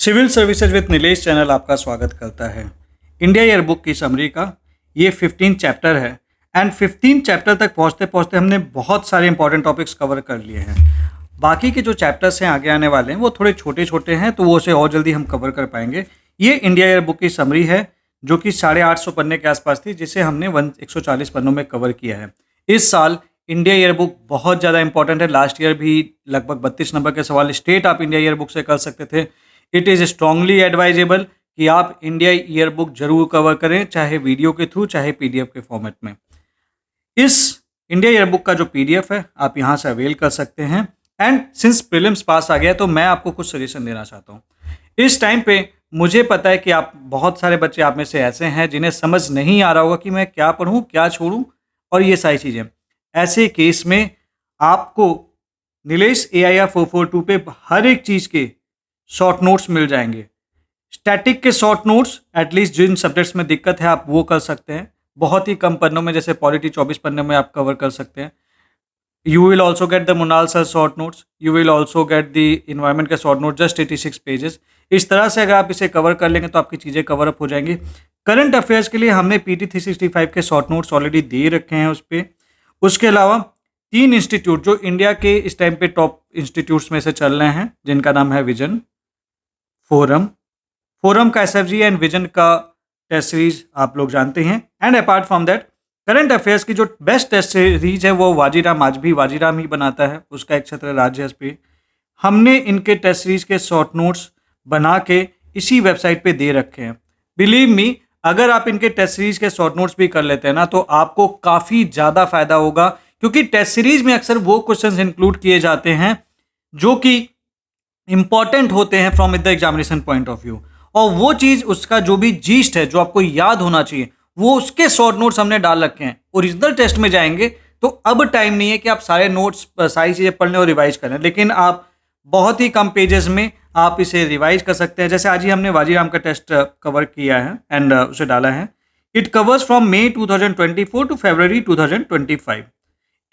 Civil services with Nilesh channel आपका स्वागत करता है। इंडिया ईयर बुक की समरी का ये 15 चैप्टर है एंड 15 चैप्टर तक पहुंचते पहुंचते हमने बहुत सारे इंपॉर्टेंट टॉपिक्स कवर कर लिए हैं। बाकी के जो चैप्टर्स हैं आगे आने वाले हैं वो थोड़े छोटे छोटे हैं, तो वो उसे और जल्दी हम कवर कर पाएंगे। ये इंडिया ईयर बुक की समरी है जो कि 850 पन्ने के आसपास थी, जिसे हमने 140 पन्नों में कवर किया है। इस साल इंडिया ईयर बुक बहुत ज़्यादा इंपॉर्टेंट है। लास्ट ईयर भी लगभग 32 नंबर के सवाल स्टेट आप इंडिया ईयर बुक से कर सकते थे। इट इज़ स्ट्रांगली एडवाइजेबल कि आप इंडिया ईयर बुक जरूर कवर करें, चाहे वीडियो के थ्रू चाहे पीडीएफ के फॉर्मेट में। इस इंडिया ईयर बुक का जो पीडीएफ है आप यहाँ से अवेल कर सकते हैं। एंड सिंस प्रीलिम्स पास आ गया तो मैं आपको कुछ सजेशन देना चाहता हूँ। इस टाइम पे मुझे पता है कि आप बहुत सारे बच्चे आप में से ऐसे हैं जिन्हें समझ नहीं आ रहा होगा कि मैं क्या पढ़ूँ क्या छोड़ूँ और ये सारी चीज़ें। ऐसे केस में आपको नीलेश AIR 442 पे हर एक चीज़ के शॉर्ट नोट्स मिल जाएंगे। स्टैटिक के शॉर्ट नोट्स एटलीस्ट जिन सब्जेक्ट्स में दिक्कत है आप वो कर सकते हैं, बहुत ही कम पन्नों में, जैसे पॉलिटी 24 पन्ने में आप कवर कर सकते हैं। You will also get the Munal sir short notes, you will also get the environment के शॉर्ट नोट, जस्ट 86 पेजेस। इस तरह से अगर आप इसे कवर कर लेंगे तो आपकी चीज़ें कवर अप हो जाएंगी। करंट अफेयर्स के लिए हमने PT 365 के शॉर्ट नोट्स ऑलरेडी दे रखे हैं उस पर। उसके अलावा 3 इंस्टीट्यूट जो इंडिया के इस टाइम पे टॉप इंस्टीट्यूट्स में से चल रहे हैं, जिनका नाम है विजन, फोरम का SFG एंड विजन का टेस्ट सीरीज आप लोग जानते हैं। And apart from that current affairs की जो बेस्ट टेस्ट सीरीज है वो वाजीराम, आज भी वाजीराम ही बनाता है, उसका एक क्षेत्र राज्य SP। हमने इनके टेस्ट सीरीज के शॉर्ट नोट्स बना के इसी वेबसाइट पे दे रखे हैं। बिलीव मी, अगर आप इनके टेस्ट सीरीज के शॉर्ट नोट्स भी कर लेते हैं ना तो आपको काफ़ी ज़्यादा फायदा होगा, क्योंकि टेस्ट सीरीज में अक्सर वो क्वेश्चंस इंक्लूड किए जाते हैं जो कि इंपॉर्टेंट होते हैं from the examination point of view, और वो चीज़ उसका जो भी जीस्ट है जो आपको याद होना चाहिए वो उसके शॉर्ट नोट्स हमने डाल रखे हैं। ओरिजिनल टेस्ट में जाएंगे तो अब टाइम नहीं है कि आप सारे नोट्स सारी चीज़ें पढ़ लें और रिवाइज करें, लेकिन आप बहुत ही कम पेजेस में आप इसे रिवाइज कर सकते हैं। जैसे आज ही हमने वाजीराम का टेस्ट कवर किया है एंड उसे डाला है। It covers from May 2024 to February 2025।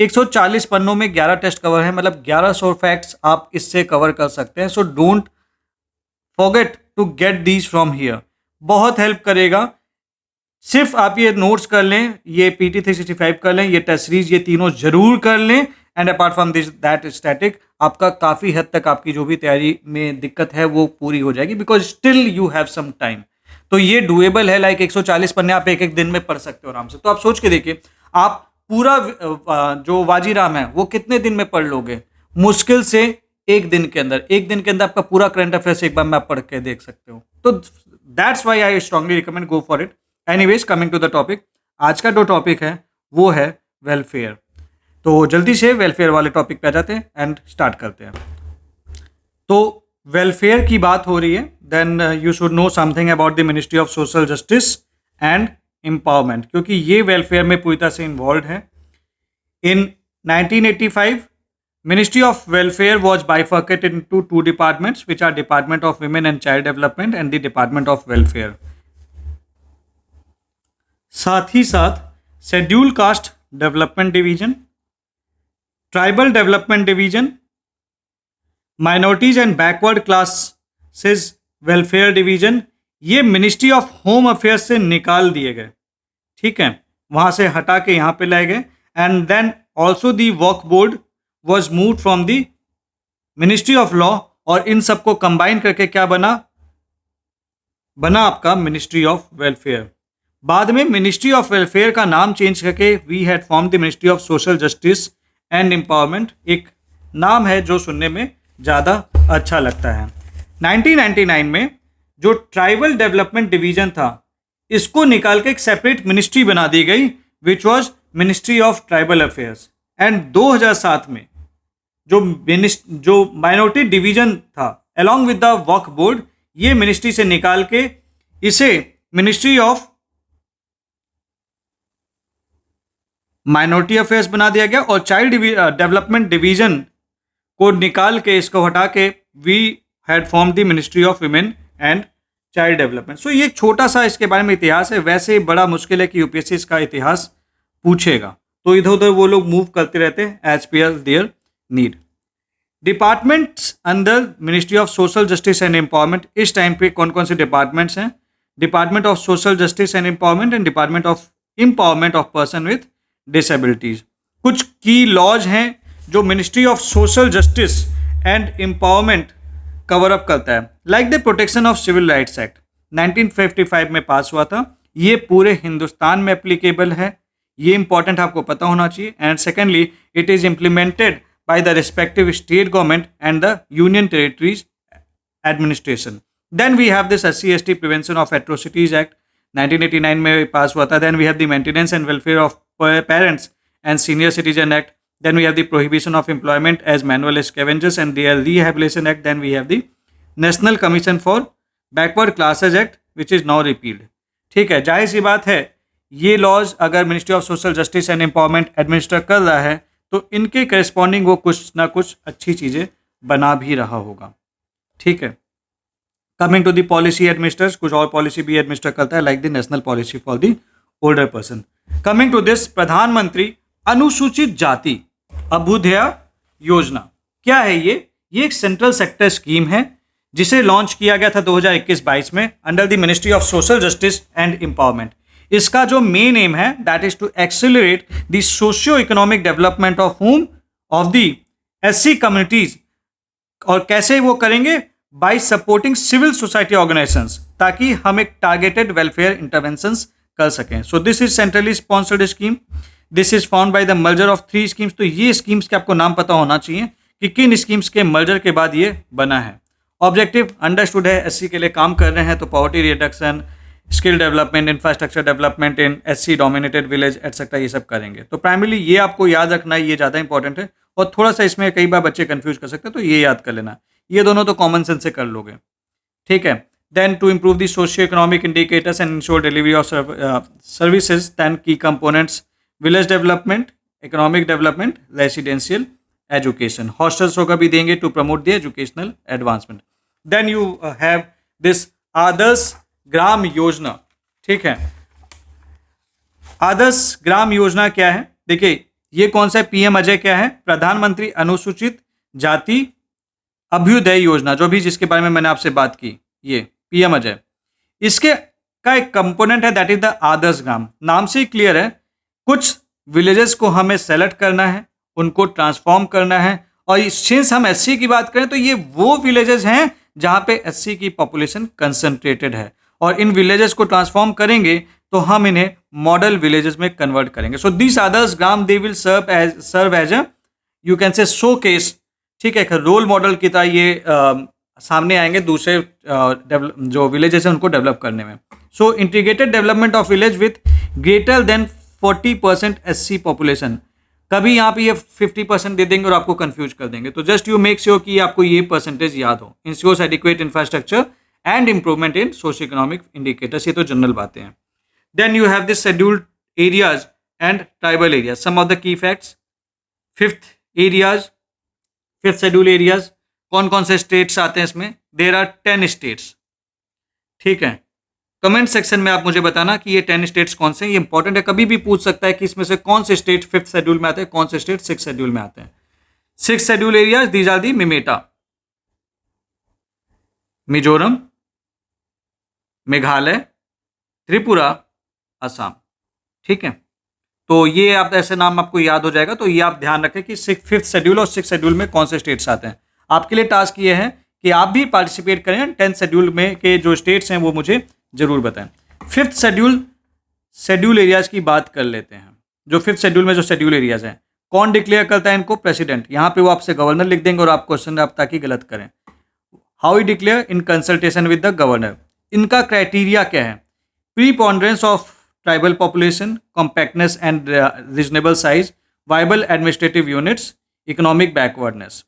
140 पन्नों में 11 टेस्ट कवर है, मतलब 1100 फैक्ट्स आप इससे कवर कर सकते हैं। So don't forget to get these from here, बहुत हेल्प करेगा। सिर्फ आप ये नोट्स कर लें, ये PT 365 कर लें, ये टेस्ट सीरीज, ये तीनों जरूर कर लें। And apart from this that static, आपका काफ़ी हद तक आपकी जो भी तैयारी में दिक्कत है वो पूरी हो जाएगी, because still you have some time. तो ये डुएबल है, लाइक 140 पन्ने आप एक एक दिन में पढ़ सकते हो आराम से। तो आप सोच के देखिए, आप पूरा जो वाजीराम है वो कितने दिन में पढ़ लोगे? मुश्किल से एक दिन के अंदर, एक दिन के अंदर आपका पूरा करंट अफेयर्स एक बार में आप पढ़ के देख सकते हो। तो that's why I strongly recommend go for it. Anyways, coming to the topic, आज का जो टॉपिक है वो है वेलफेयर। तो जल्दी से वेलफेयर वाले टॉपिक पे आ जाते हैं एंड स्टार्ट करते हैं। तो वेलफेयर की बात हो रही है, then you should know something about the ministry of social justice and empowerment, क्योंकि ये वेलफेयर में पूरी तरह से इन्वॉल्व है। इन 1985 Ministry of Welfare was bifurcated into 2 departments, which are Department of Women and Child Development and the Department of Welfare. साथ ही साथ schedule caste development division, tribal development division, minorities and backward classes welfare division, ये ministry of home affairs से निकाल दिए गए। ठीक है, वहां से हटा के यहाँ पे लाए गए। And then also the Waqf board was moved from the Ministry of Law, और इन सबको कंबाइन करके क्या बना आपका मिनिस्ट्री ऑफ वेलफेयर। बाद में मिनिस्ट्री ऑफ वेलफेयर का नाम चेंज करके we had form the ministry of social justice and empowerment. एक नाम है जो सुनने में ज़्यादा अच्छा लगता है। 1999 में जो ट्राइबल डेवलपमेंट डिवीजन था इसको निकाल के एक सेपरेट मिनिस्ट्री बना दी गई, which was ministry of tribal affairs. And 2007 में जो माइनॉरिटी डिवीजन था along with the Waqf board, ये मिनिस्ट्री से निकाल के इसे मिनिस्ट्री ऑफ माइनॉरिटी अफेयर्स बना दिया गया, और चाइल्ड डेवलपमेंट डिवीजन को निकाल के इसको हटा के we had form the ministry of women and child development. So ये छोटा सा इसके बारे में इतिहास है। वैसे बड़ा मुश्किल है कि UPSC इसका इतिहास पूछेगा, तो इधर उधर वो लोग मूव करते रहते हैं as per their need. Departments under ministry of social justice and empowerment, इस टाइम पे कौन कौन से डिपार्टमेंट्स हैं? Department of social justice and empowerment and department of empowerment of person with disabilities. कुछ की लॉज हैं जो ministry of social justice and empowerment cover up करता है, like the protection of civil rights act 1955 में पास हुआ था। ये पूरे हिंदुस्तान में एप्लीकेबल है, ये इंपॉर्टेंट आपको पता होना चाहिए। And secondly, it is implemented by the respective state government and the union territories administration. Then we have this SC/ST prevention of atrocities act 1989 में पास हुआ था। Then we have the maintenance and welfare of parents and senior citizen act. Then we have the prohibition of employment as manual scavengers and their rehabilitation act. Then we have the National Commission for Backward Classes Act which is now repealed. ठीक है, जाहिर सी बात है ये laws अगर ministry of social justice and empowerment administer कर रहा है तो इनके करस्पॉन्डिंग वो कुछ ना कुछ अच्छी चीज़ें बना भी रहा होगा। ठीक है, coming to the policy administers, कुछ और पॉलिसी भी एडमिनिस्टर करता है like the national policy for the older person. Coming to this, प्रधानमंत्री अनुसूचित जाति अभ्युदय योजना क्या है? ये एक सेंट्रल सेक्टर स्कीम है जिसे लॉन्च किया गया था 2021-22 में under the ministry of social justice and empowerment. इसका जो मेन एम है that is to accelerate the socio economic development of the SC communities. और कैसे वो करेंगे? By supporting civil society organisations, ताकि हम एक टारगेटेड वेलफेयर इंटरवेंशंस कर सकें। So this is centrally sponsored scheme. This is found by the merger of 3 schemes. तो ये स्कीम्स के आपको नाम पता होना चाहिए कि किन स्कीम्स के मर्जर के बाद ये बना है। ऑब्जेक्टिव अंडरस्टूड है, SC के लिए काम कर रहे हैं तो poverty reduction, skill development, infrastructure development in SC dominated village etcetera, ये सब करेंगे। तो प्राइमरली ये आपको याद रखना है, ये ज़्यादा इंपॉर्टेंट है। और थोड़ा सा इसमें कई बार बच्चे कंफ्यूज कर सकते हैं, तो ये याद कर लेना। ये दोनों तो कॉमन सेंस से कर लोगे। ठीक है, then to improve the socio economic indicators and ensure delivery of services, then key components village development, economic development, residential education. Hostels होगा भी देंगे to promote the educational advancement. Then you have this Adarsh Gram Yojana. ठीक है, आदर्श ग्राम योजना क्या है? देखिए, ये कौन सा PM अजय क्या है? प्रधानमंत्री अनुसूचित जाति अभ्युदय योजना, जो भी जिसके बारे में मैंने आपसे बात की, ये PM अजय, इसके का एक कंपोनेंट है that is the Adarsh Gram. नाम से ही क्लियर है, कुछ विलेजेस को हमें सेलेक्ट करना है, उनको ट्रांसफॉर्म करना है। और सिंस हम SC की बात करें तो ये वो विलेजेस हैं जहाँ पे SC की पॉपुलेशन कंसंट्रेटेड है, और इन विलेजेस को ट्रांसफॉर्म करेंगे तो हम इन्हें मॉडल विलेजेस में कन्वर्ट करेंगे। So this Adarsh Gram they will serve as a you can say showcase. ठीक है, रोल मॉडल की तरह ये सामने आएंगे दूसरे जो विलेजेस हैं उनको डेवलप करने में। So integrated development of village with greater than 40% SC population. कभी यहाँ पे ये 50% दे देंगे और आपको कंफ्यूज कर देंगे, तो जस्ट यू मेक श्योर कि आपको ये परसेंटेज याद हो। Ensures adequate infrastructure and improvement in socio economic indicators, ये तो जनरल बातें हैं। Then you have this scheduled areas and tribal areas, some of the key facts. Fifth schedule areas, कौन कौन से स्टेट्स आते हैं इसमें? There are 10 states. ठीक है, कमेंट सेक्शन में आप मुझे बताना कि ये 10 स्टेट्स कौन से हैं। ये इंपॉर्टेंट है, कभी भी पूछ सकता है कि इसमें से कौन से स्टेट 5th शेड्यूल में आते हैं, कौन से स्टेट 6th शेड्यूल में आते हैं। 6th schedule areas, these are the मिमेटा, मिजोरम, मेघालय, त्रिपुरा, असम। ठीक है, तो ये आप ऐसे नाम आपको याद हो जाएगा, तो ये आप ध्यान रखें कि 5th शेड्यूल और 6th शेड्यूल में कौन से स्टेट्स आते हैं। आपके लिए टास्क ये है कि आप भी पार्टिसिपेट करें, 10th शेड्यूल में के जो स्टेट्स हैं वो मुझे जरूर बताएं। 5th शेड्यूल एरियाज की बात कर लेते हैं। जो 5th शेड्यूल में जो शेड्यूल एरियाज हैं, कौन डिक्लेयर करता है इनको? प्रेसिडेंट। यहाँ पे वो आपसे गवर्नर लिख देंगे और आप क्वेश्चन आप ताकि गलत करें। How he declare? In consultation with the governor. इनका क्राइटेरिया क्या है? Preponderance of tribal population, compactness and reasonable size, viable administrative units, economic backwardness.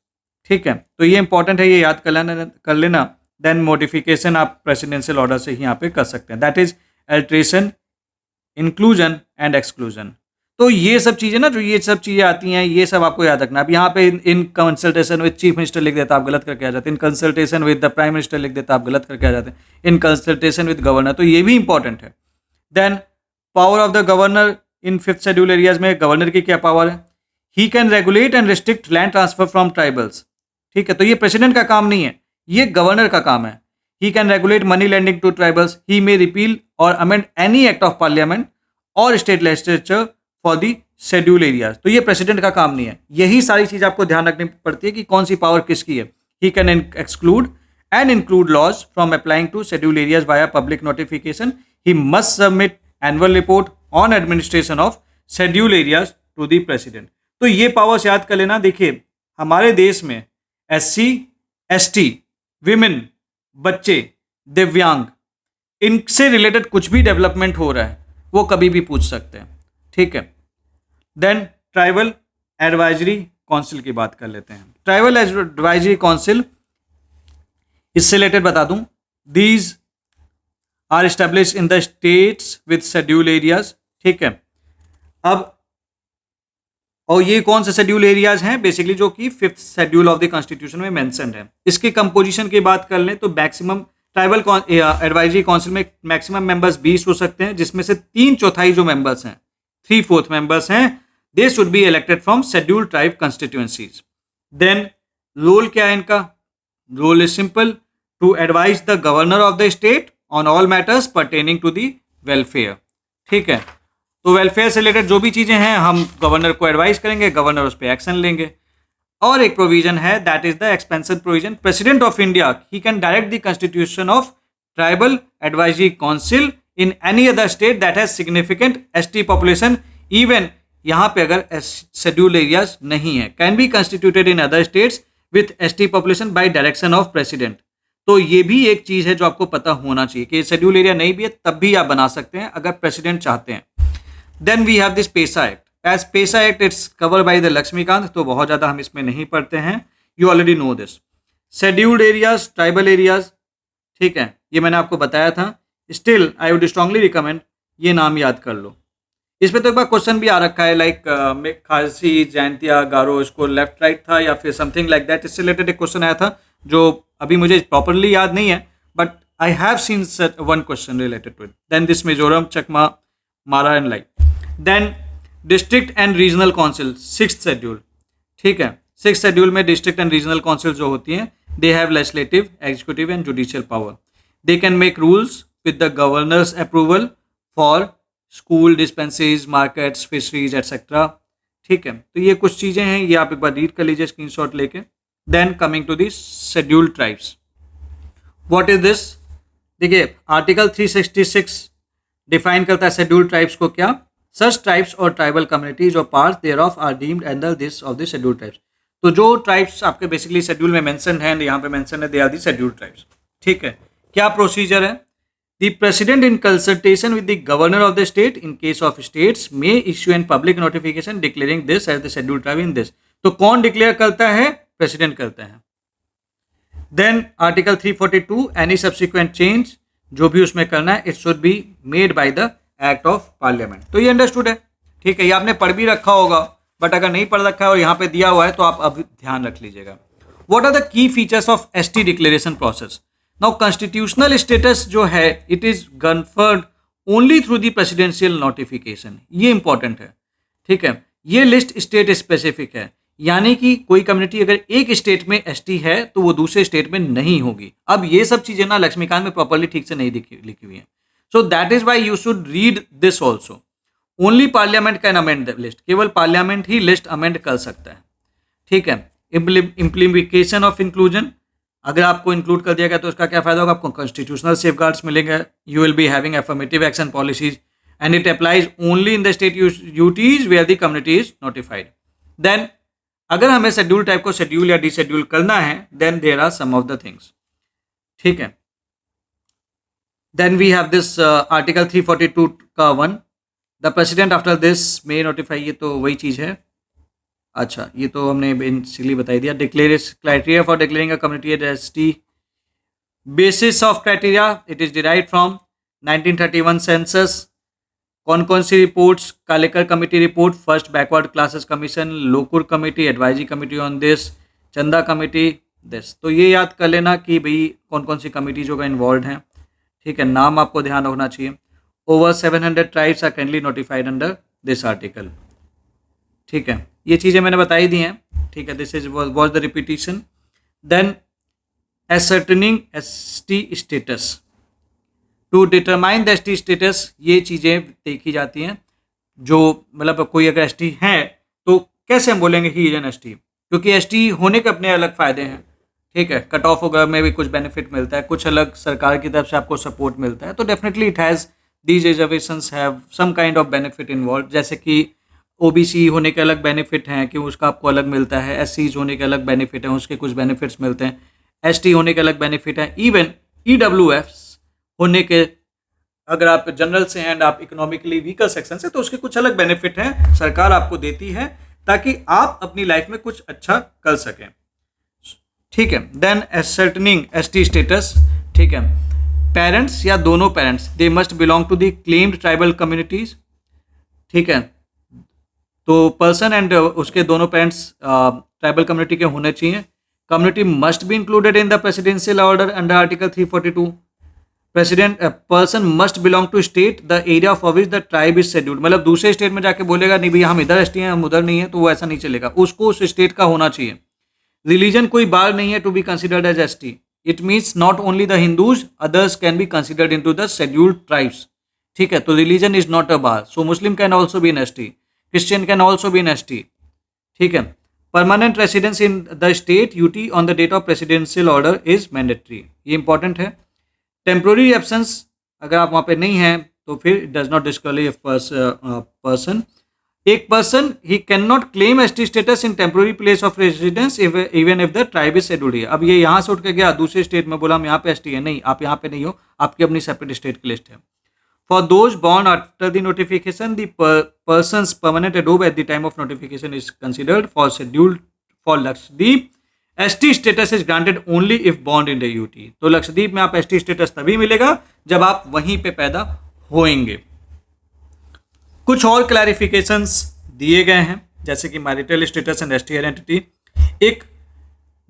ठीक है, तो ये इंपॉर्टेंट है, ये याद कर लेना। देन मॉडिफिकेशन आप प्रेसिडेंशियल ऑर्डर से ही यहाँ पे कर सकते हैं, that is alteration, inclusion and exclusion. तो ये सब चीज़ें ना, जो ये सब चीज़ें आती हैं, ये सब आपको याद रखना। अब यहाँ पे इन कंसल्टेशन विद चीफ मिनिस्टर लिख देता, आप गलत करके आ जाते हैं। इन consultation with the prime minister लिख देता, आप गलत करके आ जाते हैं। इन कंसल्टेशन विद गवर्नर, तो ये भी इंपॉर्टेंट है। Then power of the governor in 5th schedule areas में गवर्नर की क्या पावर है? He can regulate and restrict land transfer from tribals ठीक है, तो ये प्रेसिडेंट का काम नहीं है, ये गवर्नर का काम है। He can regulate money lending to tribals, he may repeal or amend any act of parliament or state legislature for the schedule areas. तो ये प्रेसिडेंट का काम नहीं है। यही सारी चीज आपको ध्यान रखनी पड़ती है कि कौन सी पावर किसकी है। He can exclude and include laws from applying to schedule areas via public notification. He must submit annual report on administration of schedule areas to the president. तो ये पावर्स याद कर लेना। देखिए, हमारे देश में SC, ST, विमेन, बच्चे, दिव्यांग, इनसे रिलेटेड कुछ भी डेवलपमेंट हो रहा है वो कभी भी पूछ सकते हैं, ठीक है। देन ट्राइबल एडवाइजरी काउंसिल की बात कर लेते हैं। ट्राइबल एडवाइजरी काउंसिल, इससे रिलेटेड बता दूं, these are establish in the states with schedule areas, ठीक है। अब और ये कौन से शेड्यूल एरियाज हैं, बेसिकली जो कि 5th schedule of the constitution में मेंशन्ड है। इसके कंपोजिशन की बात कर लें तो मैक्सिमम ट्राइबल एडवाइजरी काउंसिल में मैक्सिमम मेंबर्स 20 हो सकते हैं, जिसमें से 3/4 जो मेंबर्स हैं, 3/4 मेंबर्स हैं, they should be elected from schedule tribe constituencies. Then role क्या है इनका? Role is simple, to advise the governor of the state on all matters pertaining to the welfare, ठीक है। तो वेलफेयर से रिलेटेड जो भी चीज़ें हैं हम गवर्नर को एडवाइस करेंगे, गवर्नर उस पर एक्शन लेंगे। और एक प्रोविजन है, that is the expansion provision. President of India he can direct the constitution of tribal advisory council in any other state that has significant ST population, even यहाँ पे अगर शेड्यूल एरियाज नहीं है, can be constituted in other states with ST population bye direction of president. तो ये भी एक चीज़ है जो आपको पता होना चाहिए कि शेड्यूल एरिया नहीं भी है तब भी आप बना सकते हैं अगर प्रेसिडेंट चाहते हैं। Then we have this PESA Act. As PESA Act, it's covered by the Lakshmikant, तो बहुत ज़्यादा हम इसमें नहीं पढ़ते हैं, you already know this. Scheduled areas, tribal areas, ठीक है, ये मैंने आपको बताया था। Still, I would strongly recommend ये नाम याद कर लो। इस पर तो एक बार क्वेश्चन भी आ रखा है, लाइक खासी, जैंतिया, गारो, इसको लेफ्ट राइट था या फिर समथिंग लाइक दैट। इससे रिलेटेड एक क्वेश्चन आया था जो अभी मुझे प्रॉपरली याद नहीं है, but I have seen one question related to it. Then this Mizoram, Chakma, Mara and like. Then district and regional council, 6th schedule, ठीक है। 6th शेड्यूल में डिस्ट्रिक्ट एंड रीजनल काउंसिल जो होती हैं, they have legislative, executive and judicial power. They can make rules with the governors approval for school, dispensaries, markets, fisheries etcetera, ठीक है। तो ये कुछ चीज़ें हैं, ये आप एक बार रीड कर लीजिए स्क्रीनशॉट लेके। Then coming to this scheduled tribes, what is this? देखिए, आर्टिकल 366 डिफाइन करता है शेड्यूल्ड ट्राइब्स को। क्या? Such tribes or tribal communities or parts thereof are deemed under this of the scheduled tribes. तो जो ट्राइब्स आपके basically schedule में mention है, यहाँ पे मेंशन है, they are the scheduled tribes, ठीक है। क्या प्रोसीजर है? The president in consultation with the governor of the state in case of states may issue an public notification declaring this as the scheduled tribe in this. तो कौन declare करता है? President करता है। Then article 342, any subsequent change, जो भी उसमें करना है, it should be made by the act of parliament. तो ये अंडरस्टूड है, ठीक है। ये आपने पढ़ भी रखा होगा, बट अगर नहीं पढ़ रखा है और यहाँ पे दिया हुआ है तो आप अब ध्यान रख लीजिएगा। What are the key features of ST declaration process? Now constitutional status जो है, it is conferred only through the presidential notification. ये इंपॉर्टेंट है, ठीक है। ये लिस्ट स्टेट स्पेसिफिक है, यानी कि कोई कम्युनिटी अगर एक स्टेट में ST है तो वो दूसरे स्टेट में नहीं होगी। अब ये सब चीजें ना लक्ष्मीकांत में प्रॉपरली ठीक से नहीं लिखी हुई हैं, so that is why you should read this also. Only parliament can amend the list, केवल पार्लियामेंट ही लिस्ट अमेंड कर सकता है, ठीक है। इम्प्लीमेंटेशन ऑफ इंक्लूजन, अगर आपको इंक्लूड कर दिया गया तो उसका क्या फायदा होगा? आपको कॉन्स्टिट्यूशनल सेफगार्ड्स मिलेंगे, you will be having affirmative action policies and it applies only in the state UTs where the community is notified. Then अगर हमें शेड्यूल टाइप को शेड्यूल या डिशेड्यूल करना है, then there are some of the things, ठीक है। Then we have this article 342 का 1, the president after this may notify. ये तो वही चीज़ है, अच्छा ये तो हमने बेसिकली बताई दिया। Declaration criteria for declaring a community as ST, basis of criteria, it is derived from 1931 census. कौन कौन सी reports? Kalekar committee report, first backward classes commission, Lokur committee, advisory committee on this, Chanda committee, this. तो ये याद कर लेना कि भाई कौन कौन सी कमेटी जो का इन्वॉल्व हैं, ठीक है। नाम आपको ध्यान रखना चाहिए। Over 700 tribes are candidly notified under this article, ठीक है। ये चीज़ें मैंने बताई दी हैं, ठीक है। This is was the repetition. Then ascertaining ST status, to determine the ST status, ये चीज़ें देखी जाती हैं। जो मतलब कोई अगर ST है तो कैसे हम बोलेंगे कि ये ST, क्योंकि ST होने के अपने अलग फ़ायदे हैं, ठीक है। कट ऑफ वगैरह में भी कुछ बेनिफिट मिलता है, कुछ अलग सरकार की तरफ से आपको सपोर्ट मिलता है, तो definitely it has these reservations have some kind of benefit involve. जैसे कि OBC होने के अलग बेनिफिट हैं कि उसका आपको अलग मिलता है, SCs होने के अलग बेनिफिट हैं, उसके कुछ बेनिफिट्स मिलते हैं, ST होने के अलग बेनिफिट हैं, इवन EWFs होने के, अगर आप जनरल से एंड आप इकोनॉमिकली वीकर सेक्शन से, तो उसके कुछ अलग बेनिफिट हैं सरकार आपको देती है ताकि आप अपनी लाइफ में कुछ अच्छा कर सकें, ठीक है। देन एसर्टनिंग ST स्टेटस, ठीक है। पेरेंट्स या दोनों parents, they must belong to the claimed tribal communities, ठीक है। तो पर्सन एंड उसके दोनों पेरेंट्स ट्राइबल कम्युनिटी के होने चाहिए। Community must be included in the presidential order under article 342। President person must belong to state the area for which the tribe is scheduled, मतलब दूसरे स्टेट में जाके बोलेगा नहीं भैया हम इधर ST हैं हम उधर नहीं है, तो वो ऐसा नहीं चलेगा, उसको उस स्टेट का होना चाहिए। रिलीजन कोई बार नहीं है to be considered as ST, it means not only the hindus, others can be considered into the scheduled tribes, ठीक है। तो religion is not a bar, so Muslim can also be in ST, Christian can also be in ST, ठीक है। Permanent residence in the state UT on the date of presidential order is mandatory, ये important है। Temporary absence, अगर आप वहाँ पे नहीं हैं तो फिर it does not disqualify person. एक person he can not claim ST status in temporary place of residence even if the tribe is scheduled है। अब ये यहाँ से उठ के गया दूसरे स्टेट में, बोला हम यहाँ पे ST है, नहीं आप यहाँ पे नहीं हो, आपकी अपनी सेपरेट स्टेट की लिस्ट है। For those born after the notification the person's permanent adobe at the time of notification is considered for scheduled for Lakshadweep. ST status is granted only if born in the UT, तो लक्षद्वीप में आप ST status तभी मिलेगा जब आप वहीं पे पैदा होंगे। कुछ और क्लैरिफिकेशंस दिए गए हैं, जैसे कि marital status and ST identity. एक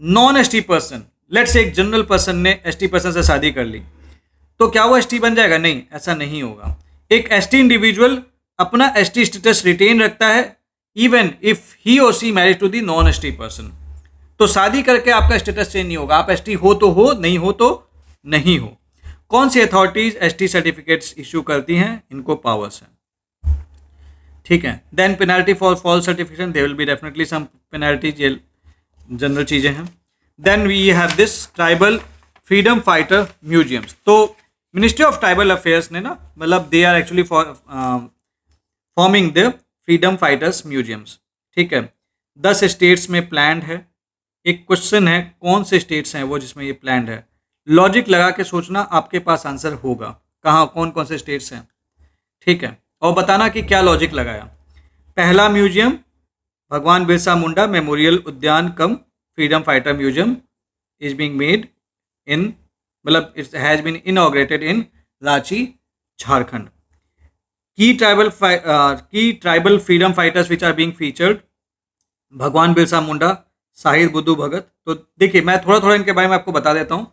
non ST person, let's say एक जनरल पर्सन ने ST पर्सन से शादी कर ली, तो क्या वो ST बन जाएगा? नहीं, ऐसा नहीं होगा। एक ST इंडिविजुअल अपना ST स्टेटस रिटेन रखता है even if he or she marriage to the non ST person, तो शादी करके आपका स्टेटस चेंज नहीं होगा, आप ST हो तो हो, नहीं हो तो नहीं हो। कौन सी अथॉरिटीज ST सर्टिफिकेट्स इश्यू करती हैं? इनको पावर्स हैं, ठीक है। Then penalty for false certification, there will be definitely some penalties, ये जनरल चीजें हैं। Then we have this tribal freedom fighter museums. तो मिनिस्ट्री ऑफ ट्राइबल अफेयर्स ने ना, मतलब they are actually forming the freedom fighters museums, ठीक है। 10 states में प्लान्ड है। एक क्वेश्चन है कौन से स्टेट्स हैं वो जिसमें ये प्लान्ड है, लॉजिक लगा के सोचना, आपके पास आंसर होगा कहाँ कौन कौन से स्टेट्स हैं, ठीक है, और बताना कि क्या लॉजिक लगाया। पहला म्यूजियम भगवान Birsa Munda memorial Udyan cum freedom fighter museum is being made in, मतलब it has been inaugurated in Ranchi, Jharkhand. Key tribal freedom fighters which are being featured, भगवान बिरसा मुंडा, शाहिद बुद्धू भगत। तो देखिए मैं थोड़ा थोड़ा इनके बारे में आपको बता देता हूँ।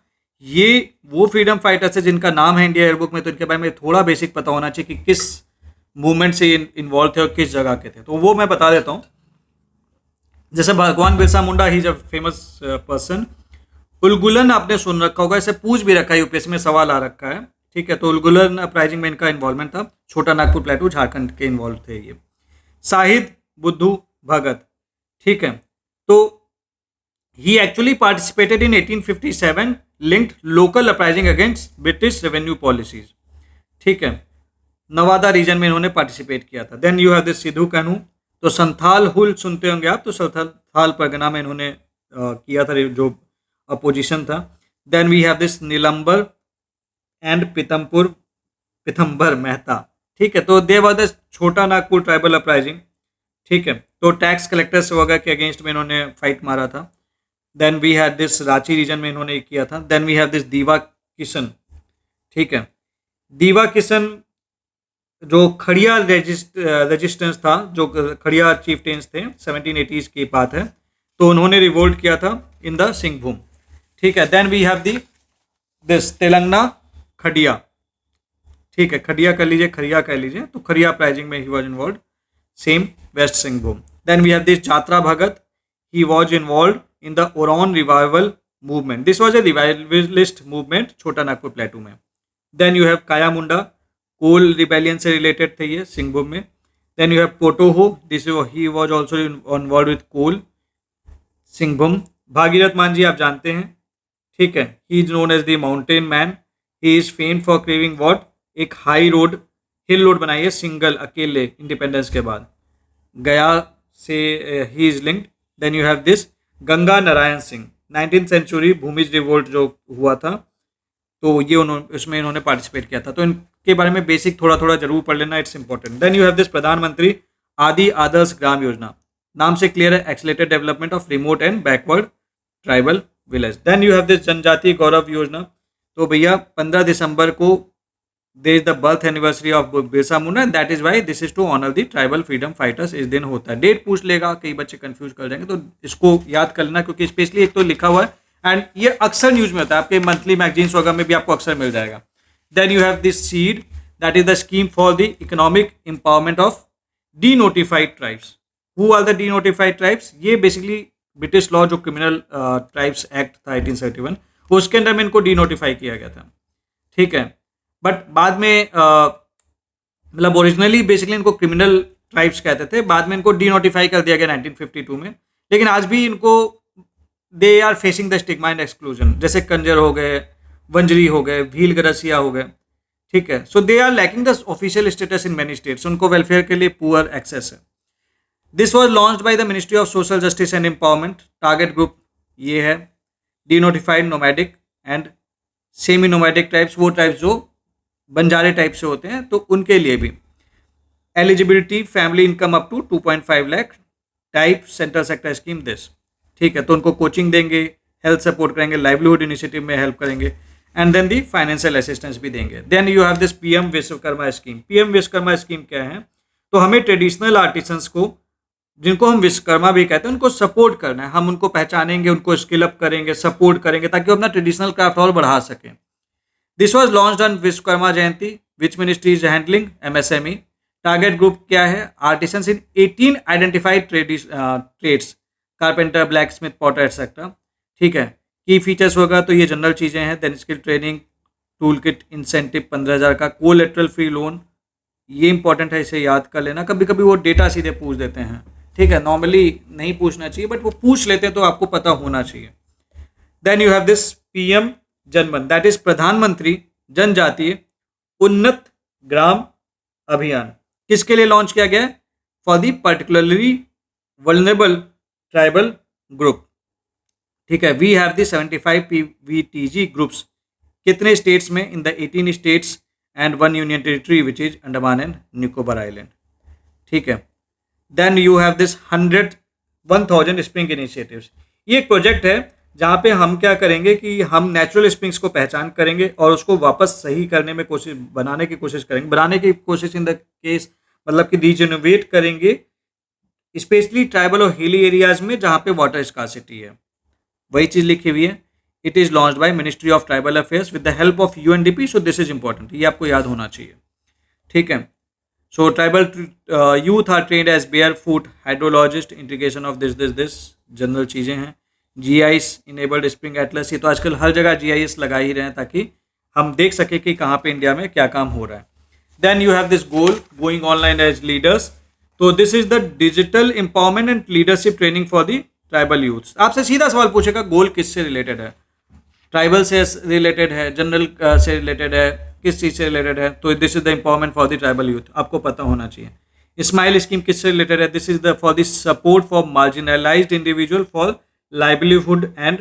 ये वो फ्रीडम फाइटर्स है जिनका नाम है इंडिया एयरबुक में, तो इनके बारे में थोड़ा बेसिक पता होना चाहिए कि किस मूवमेंट से ये इन्वॉल्व थे और किस जगह के थे, तो वो मैं बता देता हूँ। जैसे भगवान बिरसा मुंडा ही जब फेमस पर्सन। उलगुलन आपने सुन रखा होगा, इसे पूछ भी रखा है, यूपीएससी में सवाल आ रखा है, ठीक है। तो उलगुलन अपराइजिंग में इनका इन्वॉल्वमेंट था, छोटा नागपुर प्लेटू झारखंड के इन्वॉल्व थे ये। शाहिद बुद्धू भगत, ठीक है, तो he actually participated in 1857 linked local uprising against British revenue policies, ठीक है। नवादा रीजन में इन्होंने पार्टिसिपेट किया था। Then you have this Sidhu Kanu, तो संथाल हुल सुनते होंगे आप, तो संथाल परगना में इन्होंने किया था जो अपोजिशन था। Then we have this Nilambar and Pitambar Mehta, ठीक है, तो दे वर द छोटा नागपुर ट्राइबल अपराइजिंग, ठीक है। तो टैक्स कलेक्टर्स वगैरह के अगेंस्ट में इन्होंने फाइट मारा था। Then we have this Ranchi region में इन्होंने किया था। देन वी हैव दिस दीवा किशन, ठीक है। दीवा किशन जो खड़िया रेजिस्टेंस था, जो खड़िया चीफटेन्स थे, 1780s की बात है, तो उन्होंने रिवोल्ट किया था इन द सिंहभूम, ठीक है। Then we have this Telangana Kharia, ठीक है, खड़िया कर लीजिए, खड़िया कह लीजिए, तो खड़िया अपराइजिंग में he was involve, same west Singhbhum. Then we have this Jatra Bhagat, he was involve in the Oron revival movement, this was a revivalist movement Chota Nagpur प्लेटू में. देन यू हैव काया मुंडा, कोल रिबेलियन से रिलेटेड थे ये सिंहभूम में. Then you have Potoho, this he was also involve with Kol Singhbhum. Bhagirath Man ji आप जानते हैं, ठीक है, he is known as the mountain man. He is famed for craving what, एक हाई रोड हिल रोड बनाई है सिंगल अकेले इंडिपेंडेंस के बाद, गया से he is linked. Then you have this Ganga Narayan Singh, 19th century Bhumij revolt जो हुआ था, तो ये उसमें इन्होंने पार्टिसिपेट किया था. तो इनके बारे में बेसिक थोड़ा थोड़ा जरूर पढ़ लेना, it's important. Then you have this Pradhanmantri Adi Adarsh Gram Yojana, नाम से क्लियर है, accelerated development of remote and backward tribal village. Then you have this Janjatiya Gaurav Yojana. तो भैया 15 दिसंबर को there is the birth anniversary of Birsa Munda, that is why this is to honour the tribal freedom fighters. इस दिन होता है, डेट पूछ लेगा, कई बच्चे कंफ्यूज कर जाएंगे, तो इसको याद कर लेना, क्योंकि स्पेशली एक तो लिखा हुआ है एंड ये अक्सर न्यूज में होता है, आपके मंथली मैगजीन्स वगैरह में भी आपको अक्सर मिल जाएगा. Then you have this SEED, that is the scheme for the economic empowerment of denotified tribes. Who are the denotified tribes? ये बेसिकली ब्रिटिश लॉ जो क्रिमिनल ट्राइब्स एक्ट था 1871, उसके अंदर में इनको डी नोटिफाई किया गया था, ठीक है. बट बाद में मतलब ओरिजिनली बेसिकली इनको क्रिमिनल ट्राइब्स कहते थे, बाद में इनको डी नोटिफाई कर दिया गया 1952 में. लेकिन आज भी इनको they are facing the stigma and exclusion, जैसे कंजर हो गए, वंजरी हो गए, भील गरसिया हो गए, ठीक है. So they are lacking the official status in many states, उनको वेलफेयर के लिए पुअर एक्सेस है. This was launched by the ministry of social justice and empowerment. Target group ये है de notified nomadic and semi nomadic tribes, वो tribes जो बंजारे type से होते हैं, तो उनके लिए भी. Eligibility family income up to 2.5 lakh, type central sector scheme this, ठीक है. तो उनको कोचिंग देंगे, हेल्थ सपोर्ट करेंगे, लाइवलीहुड इनिशिएटिव में हेल्प करेंगे, and then the financial assistance भी देंगे. Then you have this PM Vishwakarma scheme. PM Vishwakarma scheme क्या है? तो हमें ट्रेडिशनल आर्टिसंस को, जिनको हम विश्वकर्मा भी कहते हैं, उनको सपोर्ट करना है. हम उनको पहचानेंगे, उनको स्किल अप करेंगे, सपोर्ट करेंगे, ताकि वो अपना ट्रेडिशनल क्राफ्ट और बढ़ा सकें. This was launched on Vishwakarma Jayanti. Which ministry is handling? MSME. Target group क्या है? Artisans in 18 identified trades, carpenter, blacksmith, potter etcetera, ठीक है. की फीचर्स होगा तो ये जनरल चीज़ें हैं. Then skill training, tool kit, incentive 15,000 का, कोलेटरल फ्री लोन, ये इंपॉर्टेंट है, इसे याद कर लेना. कभी कभी वो डेटा सीधे पूछ देते हैं, ठीक है. नॉर्मली नहीं पूछना चाहिए, बट वो पूछ लेते हैं तो आपको पता होना चाहिए. Then you have this PM JANMAN, that is Pradhan Mantri Janjatiya उन्नत ग्राम अभियान. किसके लिए लॉन्च किया गया है? For the particularly vulnerable tribal group, ठीक है. We have the 75 PVTG groups. कितने स्टेट्स में? In the 18 states and 1 union territory which is Andaman and Nicobar island, ठीक है. Then you have this 1,000 spring initiatives. ये एक प्रोजेक्ट है जहाँ पे हम क्या करेंगे कि हम नेचुरल स्प्रिंग्स को पहचान करेंगे और उसको वापस सही करने में कोशिश, बनाने की कोशिश करेंगे. बनाने की कोशिश इन द केस मतलब कि रीजनोवेट करेंगे, स्पेशली ट्राइबल और हिली एरियाज में जहाँ पे वाटर स्कार्सिटी है. वही चीज़ लिखी हुई है. It is launched by ministry of tribal affairs with the help of UNDP. So this is important, ये आपको याद होना चाहिए, ठीक है. So tribal youth are trained as barefoot hydrologist, integration of this general चीज़ें हैं. GIS इनेबल्ड स्प्रिंग एटलस, ये तो आजकल हर जगह GIS लगा ही रहे हैं ताकि हम देख सके कि कहाँ पे इंडिया में क्या काम हो रहा है. Then you have this goal, going online as leaders. तो this is the digital empowerment and leadership training for the tribal youth. आपसे सीधा सवाल पूछेगा, गोल किससे रिलेटेड है? ट्राइबल से रिलेटेड है, जनरल से रिलेटेड है, किस चीज़ से रिलेटेड है? तो this is the empowerment for the tribal youth, आपको पता होना चाहिए. स्माइल स्कीम किससे रिलेटेड है? This is the for the support for marginalised individual for livelihood and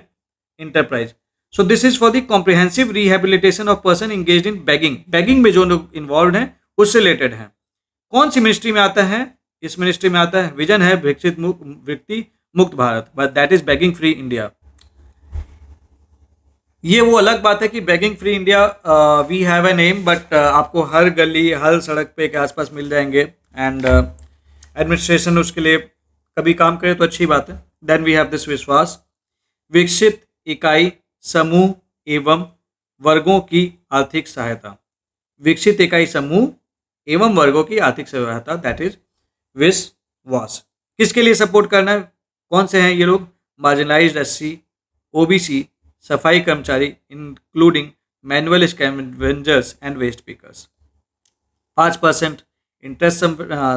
enterprise. So this is for the comprehensive rehabilitation of person engaged in begging. begging में जो लोग involve हैं उससे रिलेटेड है. कौन सी ministry में आता है? इस मिनिस्ट्री में आता है. विजन है भिक्षित व्यक्ति मुक्त Bharat, but that is begging free India. ये वो अलग बात है कि begging free India we have an aim, but आपको हर गली हर सड़क पे के आसपास मिल जाएंगे एंड एडमिनिस्ट्रेशन उसके लिए कभी काम करे तो अच्छी बात है. देन वी हैव दिस विश्वास, विकसित इकाई समूह एवं वर्गों की आर्थिक सहायता. विकसित इकाई समूह एवं वर्गों की आर्थिक सहायता, दैट इज विश्वास. किसके लिए सपोर्ट करना है? कौन से हैं ये लोग? मार्जिनलाइज्ड SC, OBC, सफाई कर्मचारी including manual scavengers and waste pickers. 5% interest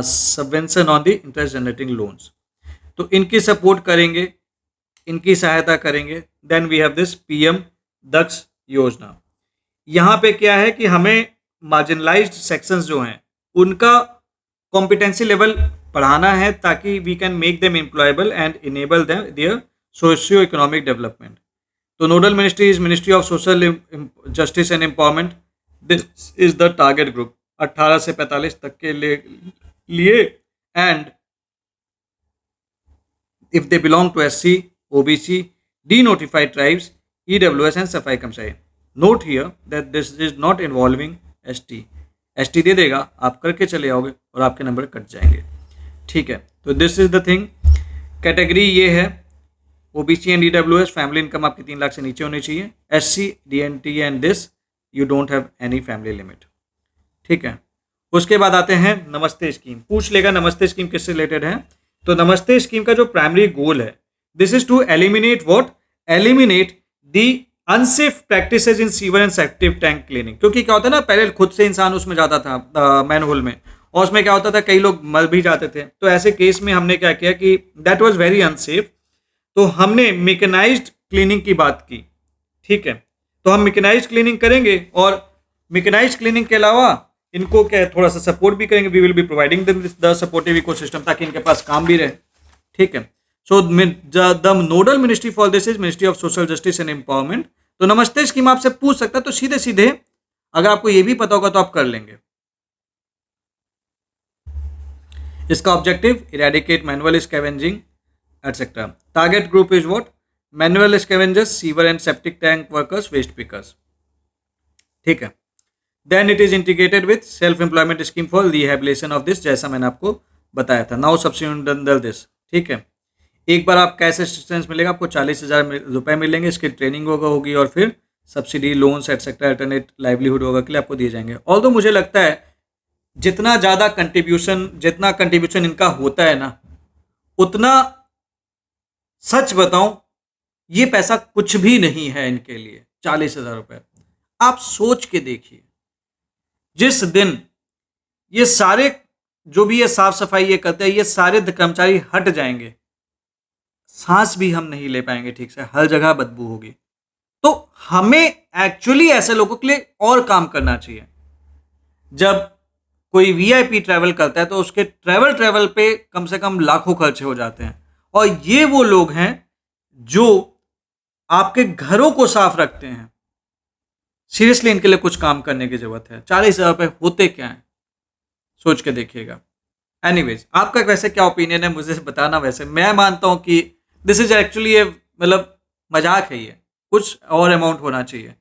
subvention on the interest generating loans, तो इनकी सपोर्ट करेंगे, इनकी सहायता करेंगे। Then we have this PM Daksh योजना। यहाँ पे क्या है कि हमें मार्जिनलाइज्ड सेक्शंस जो हैं उनका कॉम्पिटेंसी लेवल बढ़ाना है ताकि we can make them employable and enable them their socio economic development. तो nodal ministry is ministry of social justice and empowerment. This is the target group 18 से 45 तक के लिए and if they belong to SC, OBC, denotified tribes, EWS and सफाई कर्मचारी। Note here that this is not involving ST। ST दे देगा, आप करके चले आओगे और आपके नंबर कट जाएंगे। ठीक है, तो this is the thing. Category ये है OBC and EWS, family income आपकी 3 लाख से नीचे होनी चाहिए। SC, DNT and this you don't have any family limit. ठीक है, उसके बाद आते हैं नमस्ते स्कीम। पूछ लेगा नमस्ते स्कीम किससे रिलेटेड है। तो नमस्ते स्कीम का जो प्राइमरी गोल है, this is to eliminate what, eliminate the unsafe practices in sewer and septic tank cleaning. क्योंकि क्या होता है ना, पहले खुद से इंसान उसमें जाता था मैनहोल में, और उसमें क्या होता था कई लोग मर भी जाते थे। तो ऐसे केस में हमने क्या किया कि दैट वाज वेरी अनसेफ, तो हमने मैकेनाइज्ड क्लीनिंग की बात की। ठीक है, तो हम मैकेनाइज्ड क्लीनिंग करेंगे और मैकेनाइज्ड क्लीनिंग के अलावा इनको क्या थोड़ा सा सपोर्ट भी करेंगे। We will be providing them the supportive ecosystem ताकि इनके पास काम भी रहे। ठीक है, so the nodal ministry for this is ministry of social justice and empowerment. तो नमस्ते स्कीम आपसे पूछ सकता है, तो सीधे सीधे अगर आपको ये भी पता होगा तो आप कर लेंगे। इसका objective eradicate manual scavenging etcetera. Target group is what, manual scavengers, sewer and septic tank workers, waste pickers. ठीक है, then it is integrated with self employment scheme for rehabilitation of this, जैसा मैंने आपको बताया था। नाउ सब्सिडेंडल this. ठीक है, एक बार आप कैश असिस्टेंस मिलेगा, आपको 40,000 रुपए मिलेंगे, इसकी ट्रेनिंग होगी और फिर subsidy, loans etcetera, alternate livelihood होगा के लिए आपको दिए जाएंगे। ऑल्दो मुझे लगता है जितना ज़्यादा कंट्रीब्यूशन इनका होता है ना, उतना सच बताऊं ये पैसा कुछ भी नहीं है इनके लिए। 40,000 रुपए आप सोच के देखिए, जिस दिन ये सारे जो भी ये साफ सफाई ये करते हैं, ये सारे कर्मचारी हट जाएंगे, सांस भी हम नहीं ले पाएंगे ठीक से, हर जगह बदबू होगी। तो हमें एक्चुअली ऐसे लोगों के लिए और काम करना चाहिए। जब कोई वीआईपी ट्रैवल करता है तो उसके ट्रैवल पे कम से कम लाखों खर्चे हो जाते हैं, और ये वो लोग हैं जो आपके घरों को साफ रखते हैं। सीरियसली इनके लिए कुछ काम करने की जरूरत है। 40,000 रुपए होते क्या है, सोच के देखिएगा। एनीवेज, आपका वैसे क्या ओपिनियन है मुझे बताना। वैसे मैं मानता हूं कि दिस इज एक्चुअली मतलब मजाक है, ये कुछ और अमाउंट होना चाहिए,